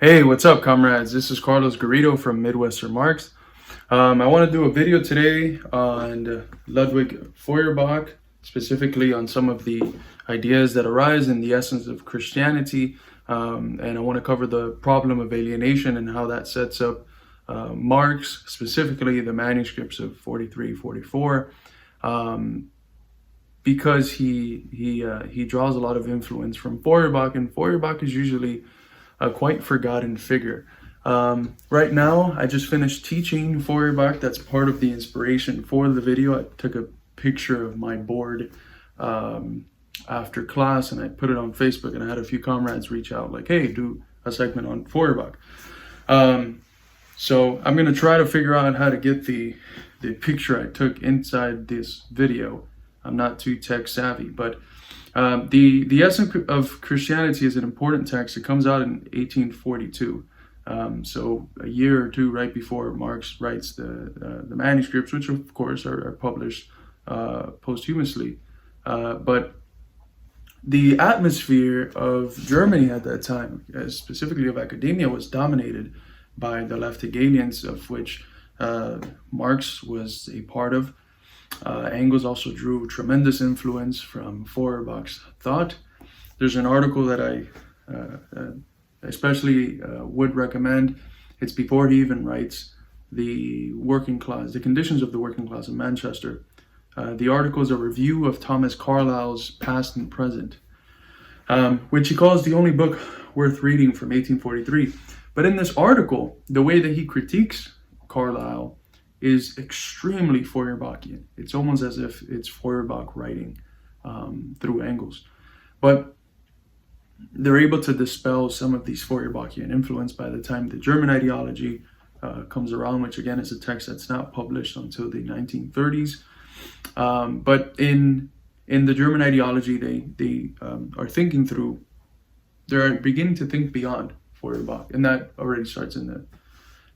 Hey, what's up, comrades? This is Carlos Garrido from Midwestern Marx. I want to do a video today on Ludwig Feuerbach, specifically on some of the ideas that arise in the essence of Christianity. And I want to cover the problem of alienation and how that sets up Marx, specifically the manuscripts of 43, 44, because he draws a lot of influence from Feuerbach, and Feuerbach is usually a quite forgotten figure. Right now, I just finished teaching Feuerbach. That's part of the inspiration for the video. I took a picture of my board after class and I put it on Facebook, and I had a few comrades reach out like, hey, do a segment on Feuerbach. So I'm going to try to figure out how to get the picture I took inside this video. I'm not too tech savvy, but the Essence of Christianity is an important text. It comes out in 1842, so a year or two right before Marx writes the manuscripts, which of course are published posthumously. But the atmosphere of Germany at that time, specifically of academia, was dominated by the left Hegelians, of which Marx was a part of. Engels also drew tremendous influence from Feuerbach's thought. There's an article that I especially would recommend. It's before he even writes the working class, the conditions of the working class in Manchester. The article is a review of Thomas Carlyle's Past and Present, which he calls the only book worth reading from 1843. But in this article, the way that he critiques Carlyle is extremely Feuerbachian. It's almost as if it's Feuerbach writing through Engels. But they're able to dispel some of these Feuerbachian influence by the time the German ideology comes around, which again is a text that's not published until the 1930s. But in the German ideology, they are thinking through, they're beginning to think beyond Feuerbach, and that already starts in the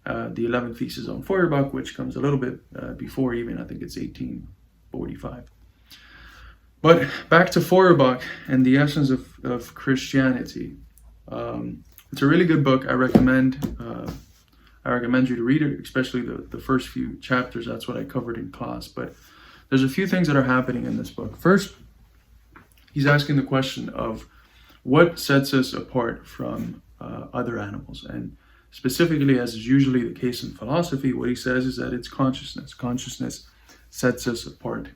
11th thesis on Feuerbach, which comes a little bit before even, I think it's 1845. But back to Feuerbach and the essence of Christianity. It's a really good book. I recommend you to read it, especially the first few chapters. That's what I covered in class. But there's a few things that are happening in this book. First, he's asking the question of what sets us apart from other animals. And specifically, as is usually the case in philosophy, what he says is that it's consciousness. Consciousness sets us apart.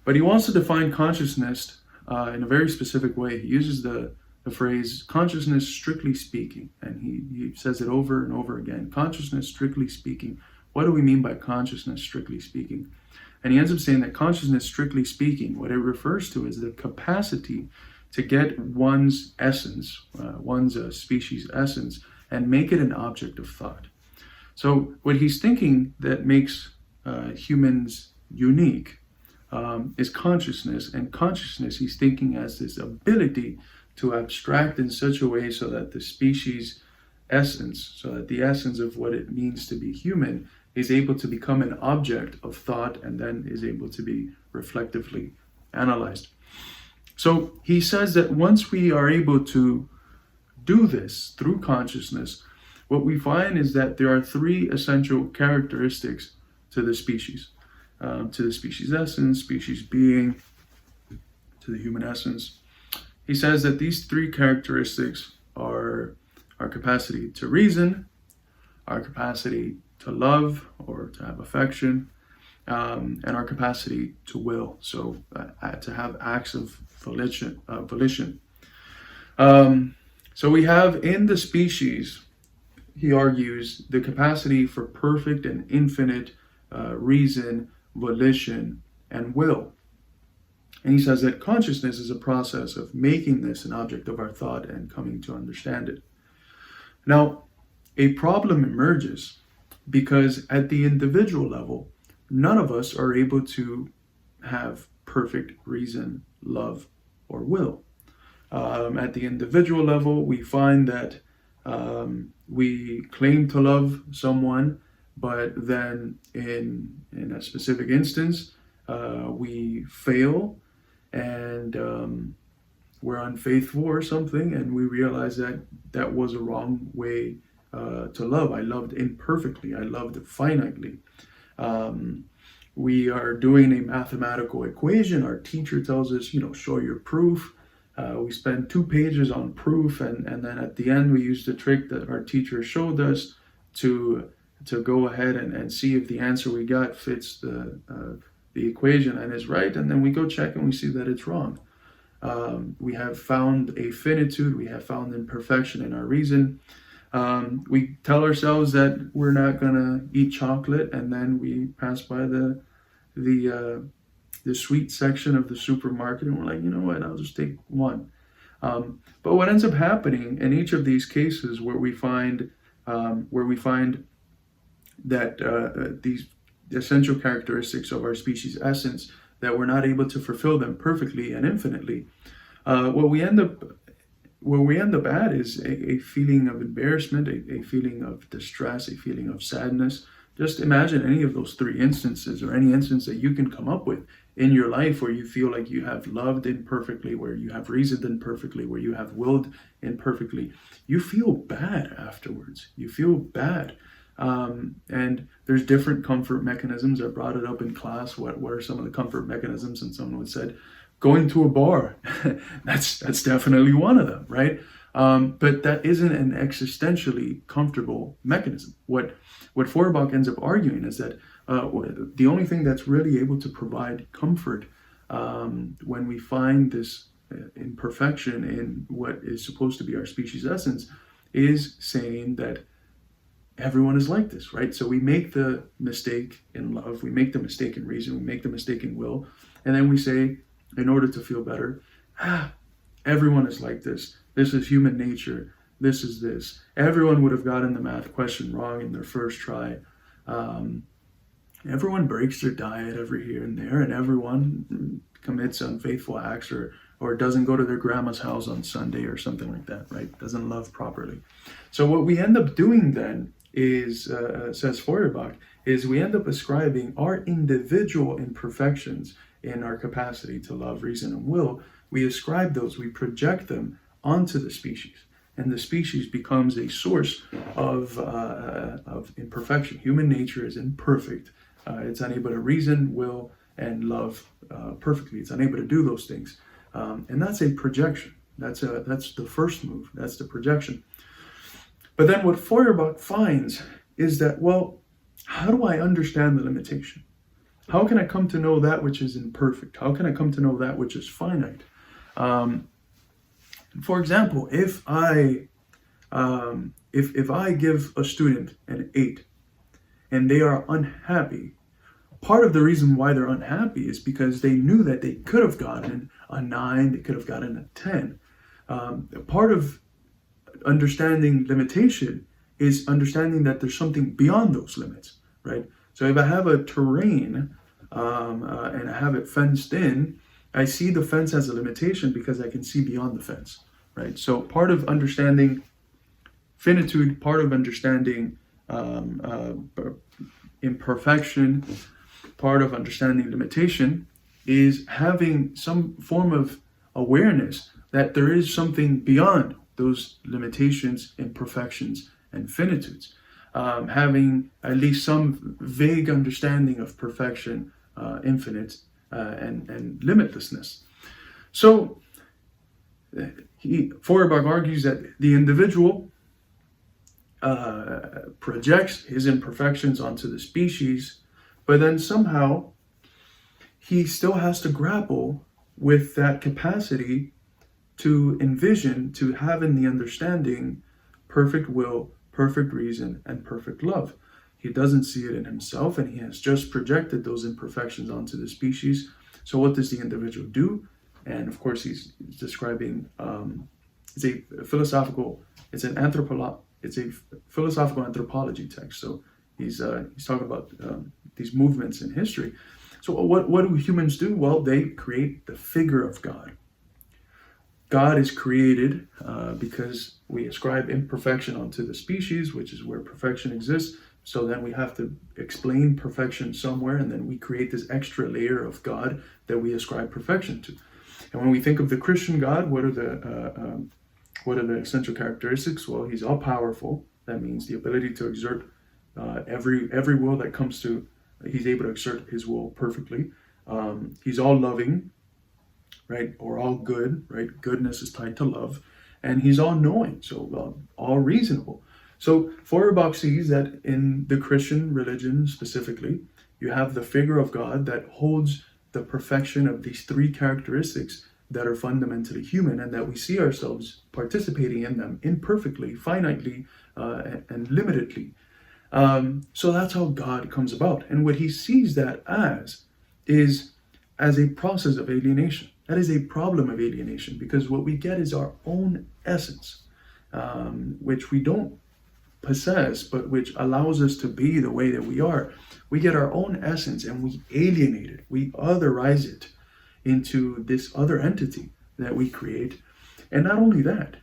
But he wants to define consciousness in a very specific way. He uses the phrase consciousness strictly speaking, and he says it over and over again. Consciousness strictly speaking. What do we mean by consciousness strictly speaking? And he ends up saying that consciousness strictly speaking, what it refers to is the capacity to get one's essence, one's species essence, and make it an object of thought. So what he's thinking that makes humans unique is consciousness, and consciousness he's thinking as this ability to abstract in such a way so that the species essence, so that the essence of what it means to be human is able to become an object of thought and then is able to be reflectively analyzed. So he says that once we are able to do this through consciousness, what we find is that there are three essential characteristics to the species essence, species being, to the human essence. He says that these three characteristics are our capacity to reason, our capacity to love or to have affection, and our capacity to will, so to have acts of volition. So we have in the species, he argues, the capacity for perfect and infinite reason, volition, and will. And he says that consciousness is a process of making this an object of our thought and coming to understand it. Now, a problem emerges because at the individual level, none of us are able to have perfect reason, love, or will. At the individual level, we find that we claim to love someone, but then in a specific instance, we fail and we're unfaithful or something, and we realize that that was a wrong way to love. I loved imperfectly. I loved finitely. We are doing a mathematical equation. Our teacher tells us, show your proof. We spend 2 pages on proof, and then at the end we use the trick that our teacher showed us to go ahead and see if the answer we got fits the equation and is right, and then we go check and we see that it's wrong. We have found a finitude. We have found imperfection in our reason. We tell ourselves that we're not gonna eat chocolate, and then we pass by the sweet section of the supermarket, and we're like, you know what, I'll just take one. But what ends up happening in each of these cases where we find that these essential characteristics of our species essence, that we're not able to fulfill them perfectly and infinitely, what we end up at is a feeling of embarrassment, a feeling of distress, a feeling of sadness. Just imagine any of those 3 instances, or any instance that you can come up with in your life where you feel like you have loved imperfectly, where you have reasoned imperfectly, where you have willed imperfectly. You feel bad afterwards. You feel bad. And there's different comfort mechanisms. I brought it up in class. What are some of the comfort mechanisms? And someone said, going to a bar. That's definitely one of them, right? But that isn't an existentially comfortable mechanism. What Feuerbach ends up arguing is that the only thing that's really able to provide comfort when we find this imperfection in what is supposed to be our species essence is saying that everyone is like this, right? So we make the mistake in love, we make the mistake in reason, we make the mistake in will, and then we say, in order to feel better, everyone is like this. This is human nature. This is this. Everyone would have gotten the math question wrong in their first try. Everyone breaks their diet every here and there, and everyone commits unfaithful acts or doesn't go to their grandma's house on Sunday or something like that, right? Doesn't love properly. So what we end up doing then is, says Feuerbach, is we end up ascribing our individual imperfections in our capacity to love, reason, and will. We ascribe those, we project them onto the species. And the species becomes a source of imperfection. Human nature is imperfect. It's unable to reason, will, and love perfectly. It's unable to do those things. And that's a projection. That's the first move. That's the projection. But then what Feuerbach finds is that, well, how do I understand the limitation? How can I come to know that which is imperfect? How can I come to know that which is finite? For example, if I give a student an 8 and they are unhappy, part of the reason why they're unhappy is because they knew that they could have gotten a 9, they could have gotten a 10. Part of understanding limitation is understanding that there's something beyond those limits, right? So if I have a terrain and I have it fenced in, I see the fence as a limitation because I can see beyond the fence, right? So part of understanding finitude, part of understanding imperfection, part of understanding limitation is having some form of awareness that there is something beyond those limitations, imperfections, and finitudes. Having at least some vague understanding of perfection, infinite, and limitlessness. So Feuerbach argues that the individual projects his imperfections onto the species, but then somehow he still has to grapple with that capacity to envision, to have in the understanding perfect will, perfect reason, and perfect love. He doesn't see it in himself, and he has just projected those imperfections onto the species. So what does the individual do? And of course, he's describing, it's a philosophical anthropology text. So he's talking about these movements in history. So what do humans do? Well, they create the figure of God. God is created because we ascribe imperfection onto the species, which is where perfection exists. So then we have to explain perfection somewhere, and then we create this extra layer of God that we ascribe perfection to. And when we think of the Christian God, what are the essential characteristics? Well, he's all powerful. That means the ability to exert every will that comes to, he's able to exert his will perfectly. He's all loving, right? Or all good, right? Goodness is tied to love. And he's all knowing, so all reasonable. So Feuerbach sees that in the Christian religion specifically, you have the figure of God that holds the perfection of these three characteristics that are fundamentally human, and that we see ourselves participating in them imperfectly, finitely, and limitedly. So that's how God comes about. And what he sees that is as a process of alienation. That is a problem of alienation, because what we get is our own essence, which we don't possess, but which allows us to be the way that we are. We get our own essence and we alienate it. We otherize it into this other entity that we create. And not only that,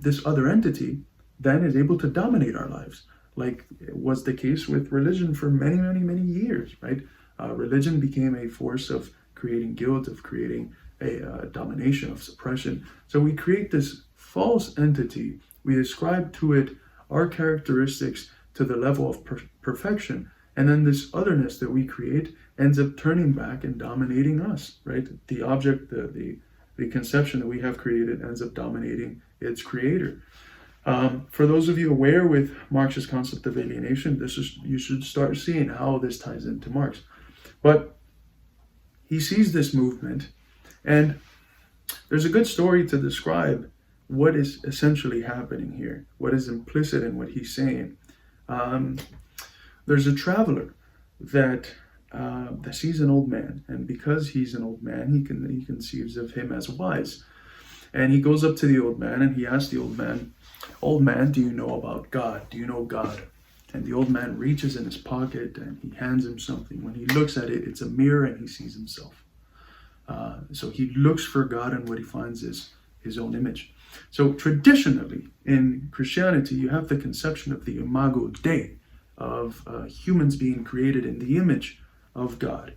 this other entity then is able to dominate our lives, like was the case with religion for many, many, many years, right? Religion became a force of creating guilt, of creating a domination, of suppression. So we create this false entity. We ascribe to it our characteristics to the level of perfection. And then this otherness that we create ends up turning back and dominating us, right? The object, the conception that we have created ends up dominating its creator. For those of you aware with Marx's concept of alienation, you should start seeing how this ties into Marx. But he sees this movement, and there's a good story to describe what is essentially happening here, what is implicit in what he's saying. There's a traveler that sees an old man, and because he's an old man, he conceives of him as wise. And he goes up to the old man and he asks the old man, "Old man, do you know about God? Do you know God?" And the old man reaches in his pocket and he hands him something. When he looks at it, it's a mirror and he sees himself. So he looks for God, and what he finds is his own image. So traditionally in Christianity, you have the conception of the imago Dei, of humans being created in the image of God.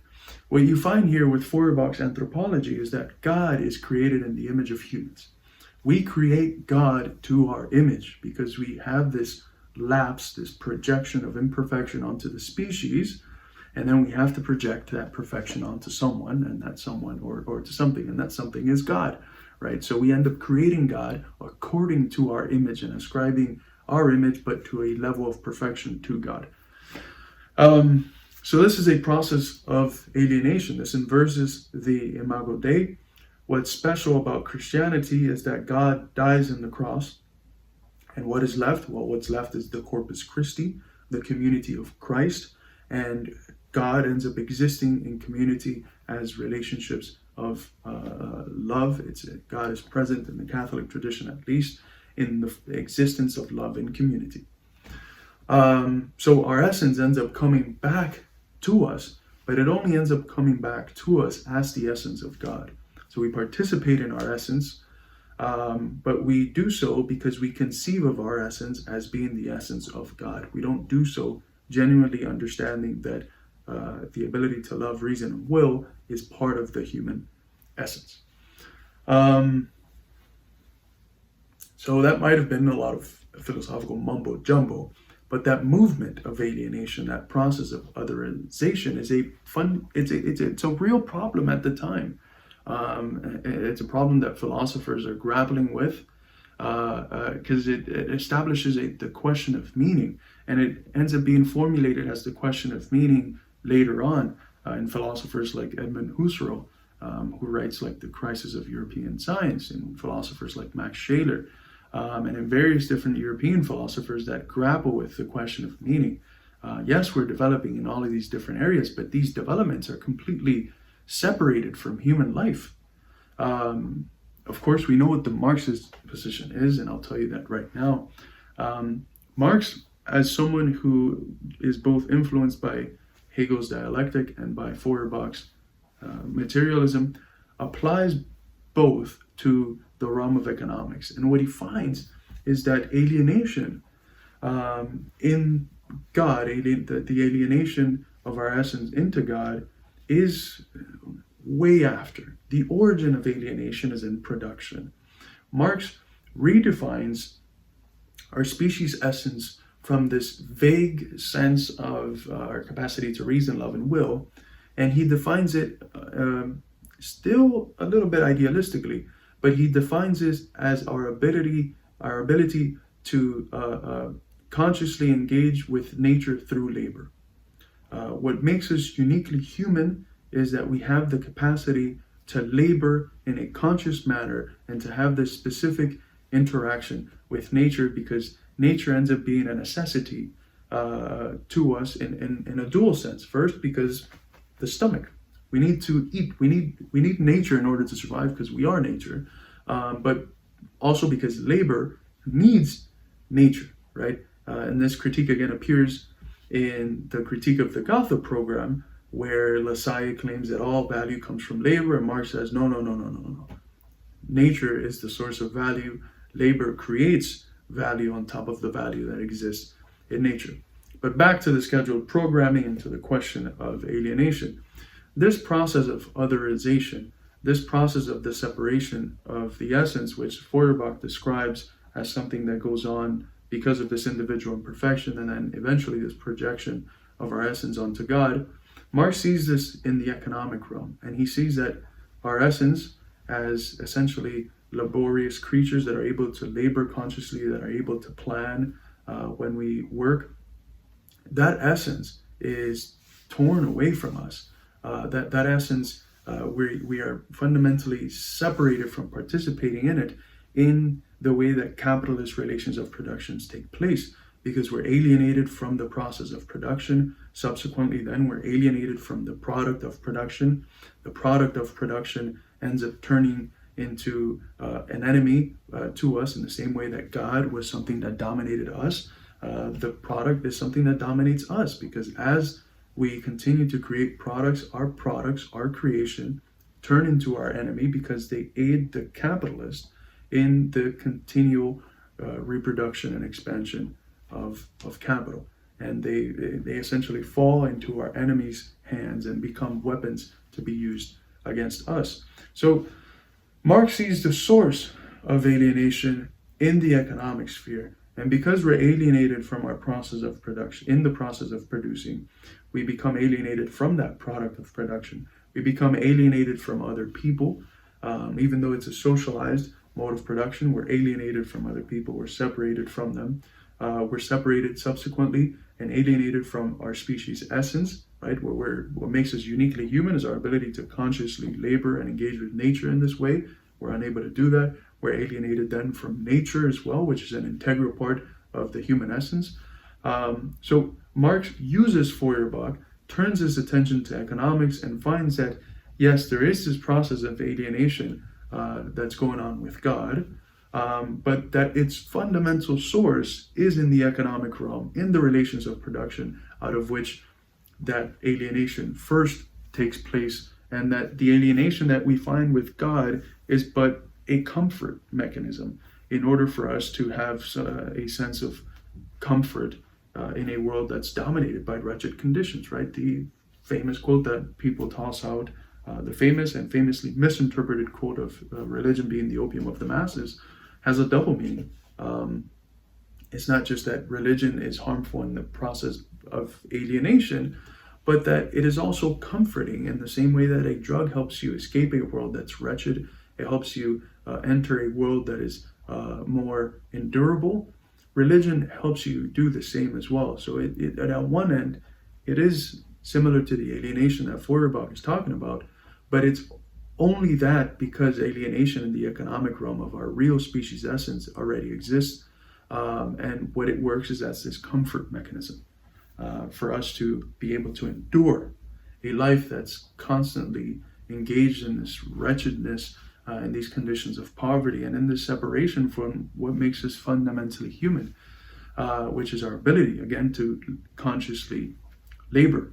What you find here with Feuerbach's anthropology is that God is created in the image of humans. We create God to our image because we have this lapse, this projection of imperfection onto the species, and then we have to project that perfection onto someone, and that someone, or to something, and that something is God, right? So we end up creating God according to our image and ascribing our image, but to a level of perfection to God. So this is a process of alienation. This inverses the imago Dei. What's special about Christianity is that God dies on the cross. And what is left? Well, what's left is the Corpus Christi, the community of Christ. And God ends up existing in community as relationships of love. God is present in the Catholic tradition, at least, in the existence of love in community. So our essence ends up coming back to us, but it only ends up coming back to us as the essence of God. So we participate in our essence, but we do so because we conceive of our essence as being the essence of God. We don't do so genuinely understanding that the ability to love, reason, and will is part of the human essence. So that might have been a lot of philosophical mumbo jumbo, but that movement of alienation, that process of otherization, is it's a real problem at the time. It's a problem that philosophers are grappling with because it establishes the question of meaning, and it ends up being formulated as the question of meaning later on in philosophers like Edmund Husserl, who writes like The Crisis of European Science, and philosophers like Max Scheler, and in various different European philosophers that grapple with the question of meaning. Yes, we're developing in all of these different areas, but these developments are completely separated from human life. Of course, we know what the Marxist position is, and I'll tell you that right now. Marx, as someone who is both influenced by Hegel's dialectic and by Feuerbach's materialism, applies both to the realm of economics. And what he finds is that alienation in God, the alienation of our essence into God, is way after. The origin of alienation is in production. Marx redefines our species essence from this vague sense of our capacity to reason, love, and will. And he defines it still a little bit idealistically, but he defines it as our ability to consciously engage with nature through labor. What makes us uniquely human is that we have the capacity to labor in a conscious manner and to have this specific interaction with nature, because nature ends up being a necessity to us in a dual sense. First, because the stomach, we need to eat. We need nature in order to survive, because we are nature. But also because labor needs nature, right? And this critique again appears in the critique of the Gotha program, where Lassalle claims that all value comes from labor, and Marx says, no. Nature is the source of value. Labor creates value on top of the value that exists in nature. But back to the scheduled programming and to the question of alienation. This process of otherization, this process of the separation of the essence, which Feuerbach describes as something that goes on because of this individual imperfection, and then eventually this projection of our essence onto God, Marx sees this in the economic realm, and he sees that our essence as essentially laborious creatures that are able to labor consciously, that are able to plan when we work, that essence is torn away from us. That essence, we are fundamentally separated from participating in it in the way that capitalist relations of productions take place, because we're alienated from the process of production. Subsequently, then we're alienated from the product of production. The product of production ends up turning into an enemy to us, in the same way that God was something that dominated us. The product is something that dominates us, because as we continue to create products, our creation, turn into our enemy, because they aid the capitalist in the continual reproduction and expansion of capital. And they essentially fall into our enemies' hands and become weapons to be used against us. So Marx sees the source of alienation in the economic sphere. And because we're alienated from our process of production, in the process of producing, we become alienated from that product of production. We become alienated from other people. Even though it's a socialized mode of production, we're alienated from other people. We're separated from them. We're separated subsequently and alienated from our species essence, right? What makes us uniquely human is our ability to consciously labor and engage with nature in this way. We're unable to do that. We're alienated then from nature as well, which is an integral part of the human essence. So Marx uses Feuerbach, turns his attention to economics, and finds that, yes, there is this process of alienation that's going on with God, but that its fundamental source is in the economic realm, in the relations of production, out of which that alienation first takes place, and that the alienation that we find with God is but a comfort mechanism in order for us to have a sense of comfort in a world that's dominated by wretched conditions, right? The famous quote that people toss out, the famous and famously misinterpreted quote of religion being the opium of the masses, has a double meaning. It's not just that religion is harmful in the process of alienation, but that it is also comforting in the same way that a drug helps you escape a world that's wretched. It helps you enter a world that is more endurable. Religion helps you do the same as well. So at one end, it is similar to the alienation that Feuerbach is talking about, but it's only that because alienation in the economic realm of our real species essence already exists. And what it works is as this comfort mechanism for us to be able to endure a life that's constantly engaged in this wretchedness, in these conditions of poverty, and in this separation from what makes us fundamentally human, which is our ability, again, to consciously labor.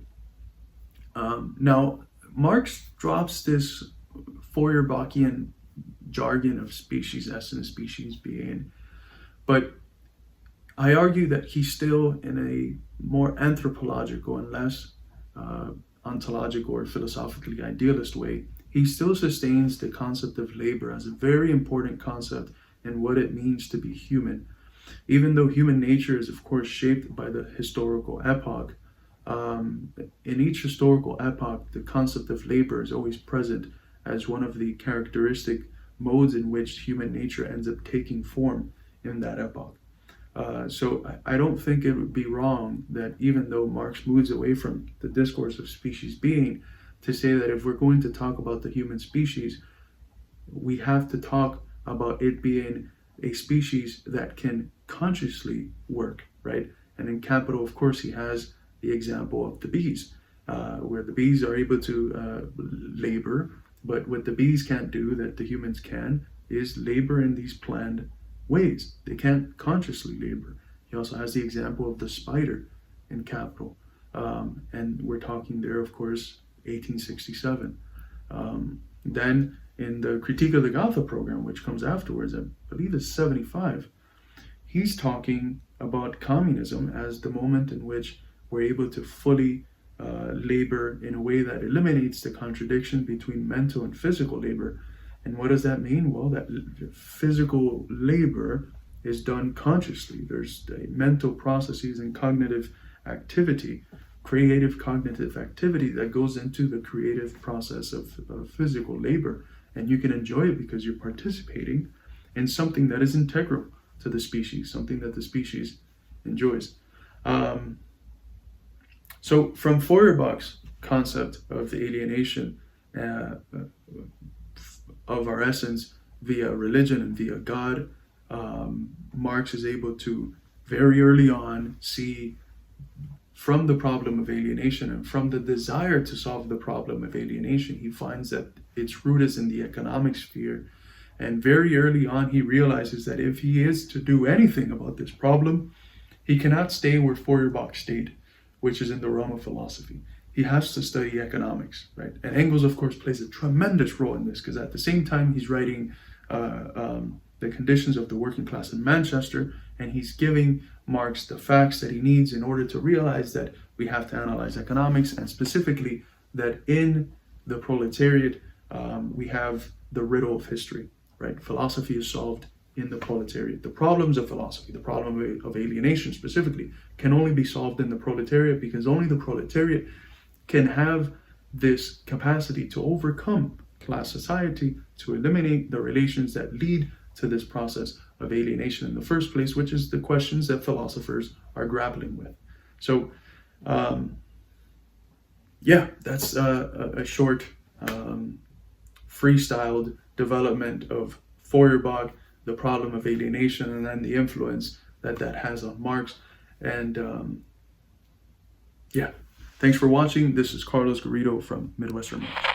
Now, Marx drops this Feuerbachian jargon of species essence, species being, but I argue that he's still in a more anthropological and less ontological or philosophically idealist way. He still sustains the concept of labor as a very important concept in what it means to be human. Even though human nature is, of course, shaped by the historical epoch, in each historical epoch, the concept of labor is always present as one of the characteristic modes in which human nature ends up taking form in that epoch. So I don't think it would be wrong that even though Marx moves away from the discourse of species being, to say that if we're going to talk about the human species, we have to talk about it being a species that can consciously work, right? And in Capital, of course, he has the example of the bees, where the bees are able to labor, but what the bees can't do that the humans can is labor in these planned ways. They can't consciously labor. He also has the example of the spider in Capital. And we're talking there, of course, 1867. Then in the Critique of the Gotha program, which comes afterwards, I believe it's 75, he's talking about communism as the moment in which we're able to fully labor in a way that eliminates the contradiction between mental and physical labor. And what does that mean? Well, that physical labor is done consciously. There's mental processes and cognitive activity, creative cognitive activity that goes into the creative process of physical labor. And you can enjoy it because you're participating in something that is integral to the species, something that the species enjoys. So from Feuerbach's concept of the alienation of our essence via religion and via God, Marx is able to very early on see from the problem of alienation and from the desire to solve the problem of alienation, he finds that its root is in the economic sphere. And very early on, he realizes that if he is to do anything about this problem, he cannot stay where Feuerbach stayed, which is in the realm of philosophy. He has to study economics, right? And Engels, of course, plays a tremendous role in this, because at the same time he's writing the conditions of the working class in Manchester, and he's giving Marx the facts that he needs in order to realize that we have to analyze economics, and specifically that in the proletariat we have the riddle of history, right? Philosophy is solved in the proletariat. The problems of philosophy, the problem of alienation specifically, can only be solved in the proletariat, because only the proletariat can have this capacity to overcome class society, to eliminate the relations that lead to this process of alienation in the first place, which is the questions that philosophers are grappling with. So, that's a short, freestyled development of Feuerbach, the problem of alienation, and then the influence that has on Marx. And thanks for watching. This is Carlos Garrido from Midwestern Marx.